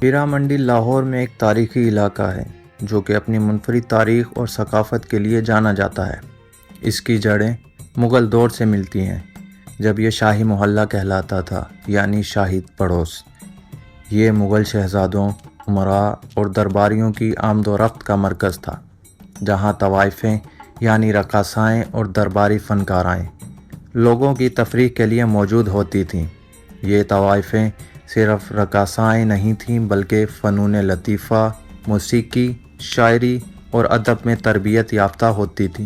ہیرا منڈی لاہور میں ایک تاریخی علاقہ ہے جو کہ اپنی منفرد تاریخ اور ثقافت کے لیے جانا جاتا ہے۔ اس کی جڑیں مغل دور سے ملتی ہیں، جب یہ شاہی محلہ کہلاتا تھا، یعنی شاہی پڑوس۔ یہ مغل شہزادوں، امراء اور درباریوں کی آمد و رفت کا مرکز تھا، جہاں طوائفیں یعنی رقاصائیں اور درباری فنکارائیں لوگوں کی تفریح کے لیے موجود ہوتی تھیں۔ یہ طوائفیں صرف رقاصائیں نہیں تھیں بلکہ فنون لطیفہ، موسیقی، شاعری اور ادب میں تربیت یافتہ ہوتی تھیں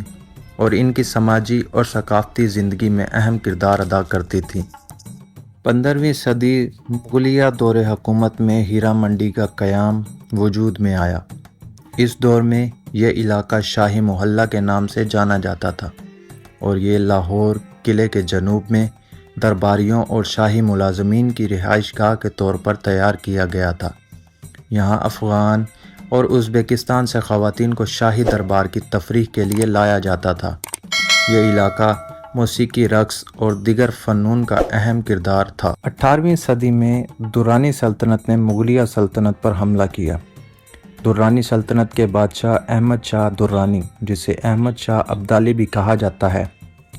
اور ان کی سماجی اور ثقافتی زندگی میں اہم کردار ادا کرتی تھیں۔ 15ویں صدی مغلیہ دور حکومت میں ہیرا منڈی کا قیام وجود میں آیا۔ اس دور میں یہ علاقہ شاہی محلہ کے نام سے جانا جاتا تھا اور یہ لاہور قلعے کے جنوب میں درباریوں اور شاہی ملازمین کی رہائش گاہ کے طور پر تیار کیا گیا تھا۔ یہاں افغان اور ازبکستان سے خواتین کو شاہی دربار کی تفریح کے لیے لایا جاتا تھا۔ یہ علاقہ موسیقی، رقص اور دیگر فنون کا اہم کردار تھا۔ 18ویں صدی میں درانی سلطنت نے مغلیہ سلطنت پر حملہ کیا۔ درانی سلطنت کے بادشاہ احمد شاہ درانی، جسے احمد شاہ ابدالی بھی کہا جاتا ہے،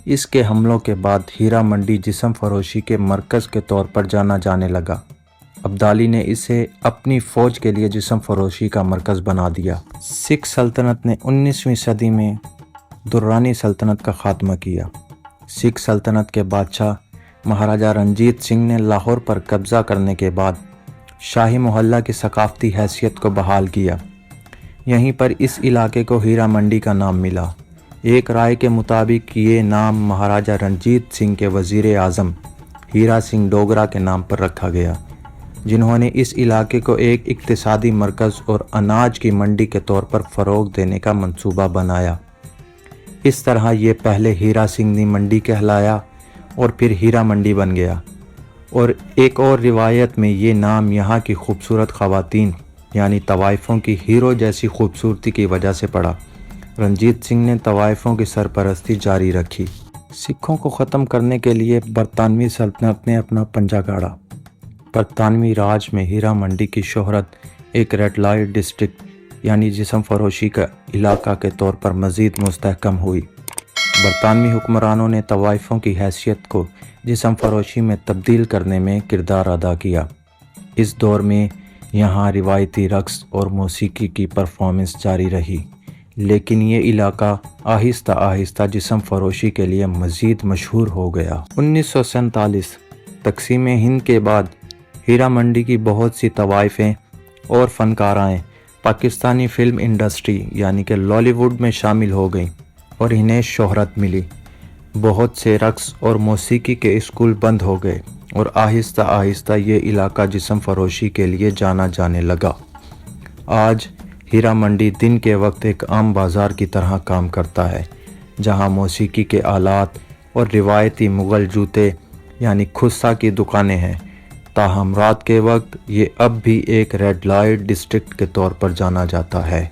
اس کے حملوں کے بعد ہیرا منڈی جسم فروشی کے مرکز کے طور پر جانا جانے لگا۔ ابدالی نے اسے اپنی فوج کے لیے جسم فروشی کا مرکز بنا دیا۔ سکھ سلطنت نے 19ویں صدی میں درانی سلطنت کا خاتمہ کیا۔ سکھ سلطنت کے بادشاہ مہاراجہ رنجیت سنگھ نے لاہور پر قبضہ کرنے کے بعد شاہی محلہ کی ثقافتی حیثیت کو بحال کیا۔ یہیں پر اس علاقے کو ہیرا منڈی کا نام ملا۔ ایک رائے کے مطابق یہ نام مہاراجہ رنجیت سنگھ کے وزیر اعظم ہیرا سنگھ ڈوگرہ کے نام پر رکھا گیا، جنہوں نے اس علاقے کو ایک اقتصادی مرکز اور اناج کی منڈی کے طور پر فروغ دینے کا منصوبہ بنایا۔ اس طرح یہ پہلے ہیرا سنگھنی منڈی کہلایا اور پھر ہیرا منڈی بن گیا۔ اور ایک اور روایت میں یہ نام یہاں کی خوبصورت خواتین یعنی طوائفوں کی ہیرو جیسی خوبصورتی کی وجہ سے پڑا۔ رنجیت سنگھ نے طوائفوں کی سرپرستی جاری رکھی۔ سکھوں کو ختم کرنے کے لیے برطانوی سلطنت نے اپنا پنجہ گاڑا۔ برطانوی راج میں ہیرا منڈی کی شہرت ایک ریڈ لائٹ ڈسٹرکٹ یعنی جسم فروشی کا علاقہ کے طور پر مزید مستحکم ہوئی۔ برطانوی حکمرانوں نے طوائفوں کی حیثیت کو جسم فروشی میں تبدیل کرنے میں کردار ادا کیا۔ اس دور میں یہاں روایتی رقص اور موسیقی کی پرفارمنس جاری رہی، لیکن یہ علاقہ آہستہ آہستہ جسم فروشی کے لیے مزید مشہور ہو گیا۔ 1947 تقسیم ہند کے بعد ہیرا منڈی کی بہت سی طوائفیں اور فنکارائیں پاکستانی فلم انڈسٹری یعنی کہ لالی ووڈ میں شامل ہو گئیں اور انہیں شہرت ملی۔ بہت سے رقص اور موسیقی کے اسکول بند ہو گئے اور آہستہ آہستہ یہ علاقہ جسم فروشی کے لیے جانا جانے لگا۔ آج ہیرا منڈی دن کے وقت ایک عام بازار کی طرح کام کرتا ہے، جہاں موسیقی کے آلات اور روایتی مغل جوتے یعنی کھسا کی دکانیں ہیں۔ تاہم رات کے وقت یہ اب بھی ایک ریڈ لائٹ ڈسٹرکٹ کے طور پر جانا جاتا ہے۔